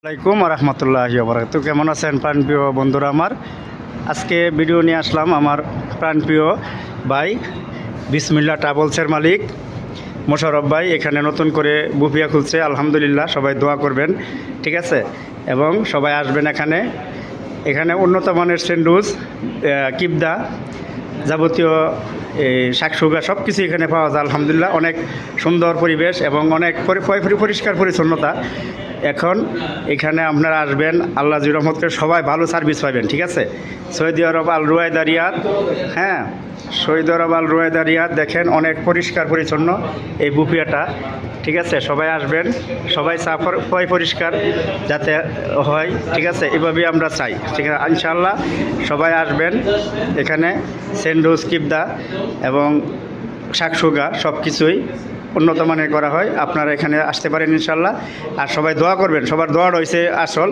আসসালামাইকুম রহমতুল্লাহি ওবারাকাতুহু। কেমন আছেন প্রাণপ্রিয় বন্ধুরা আমার? আজকে ভিডিও নিয়ে আসলাম আমার প্রাণপ্রিয় ভাই বিসমিল্লাহ ট্রাভেলসের মালিক মোশাররফ ভাই এখানে নতুন করে বুফিয়া খুলছে। আলহামদুলিল্লাহ, সবাই দোয়া করবেন, ঠিক আছে? এবং সবাই আসবেন এখানে উন্নত মানের স্যান্ডউইচ, কিবদা, যাবতীয় শাকসুগা সব কিছু এখানে পাওয়া যায়। আলহামদুলিল্লাহ, অনেক সুন্দর পরিবেশ এবং অনেক পরিষ্কার পরিচ্ছন্নতা। এখন এখানে আপনারা আসবেন, আল্লাহ জি রহমত করে সবাই ভালো সার্ভিস পাবেন, ঠিক আছে? সৌদি আরব আল রুয়াইদা রিয়াদ, হ্যাঁ, সৌদি আরব আল রুয়াইদা রিয়াদ। দেখেন অনেক পরিষ্কার পরিচ্ছন্ন এই বুফিয়াটা, ঠিক আছে? সবাই আসবেন, সবাই পরিষ্কার যাতে হয়, ঠিক আছে? এভাবেই আমরা চাই, ঠিক আছে? ইনশাআল্লাহ সবাই আসবেন। এখানে স্যান্ডউইচ, কিবদা এবং শাকসুগা সব কিছুই উন্নত মানের করা হয়। আপনারা এখানে আসতে পারেন ইনশাআল্লাহ। আর সবাই দোয়া করবেন, সবার দোয়া রয়েছে আসল,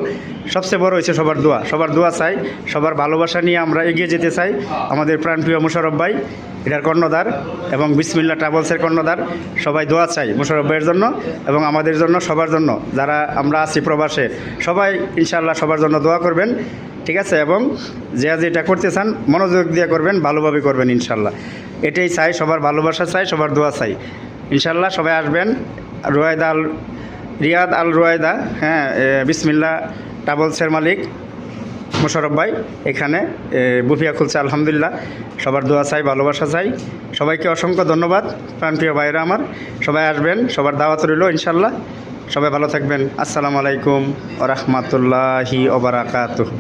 সবচেয়ে বড় হয়েছে সবার দোয়া চাই। সবার ভালোবাসা নিয়ে আমরা এগিয়ে যেতে চাই। আমাদের প্রাণপ্রিয় মোশাররফ ভাই এটার কর্ণধার এবং বিসমিল্লাহ ট্রাভেলসের কর্ণধার। সবাই দোয়া চাই মোশাররফ ভাইয়ের জন্য এবং আমাদের জন্য, সবার জন্য, যারা আমরা আছি প্রবাসে, সবাই ইনশাআল্লাহ সবার জন্য দোয়া করবেন, ঠিক আছে? এবং যেটা করতে চান মনোযোগ দিয়ে করবেন, ভালোভাবে করবেন ইনশাআল্লাহ। এটাই চাই, সবার ভালোবাসা চাই, সবার দোয়া চাই। ইনশাআল্লাহ সবাই আসবেন। রিয়াদ আল রুয়াইদা, হ্যাঁ, বিসমিল্লাহ ট্রাভেলসের মালিক মোশাররফ ভাই এখানে বুফিয়া খুলছে। আলহামদুলিল্লাহ, সবার দোয়া চাই, ভালোবাসা চাই। সবাইকে অসংখ্য ধন্যবাদ প্রাণপ্রিয় ভাইরা আমার। সবাই আসবেন, সবার দাওয়াত রইল ইনশাআল্লাহ। সবাই ভালো থাকবেন। আসসালামু আলাইকুম ওয়া রাহমাতুল্লাহি ওয়া বারাকাতুহু।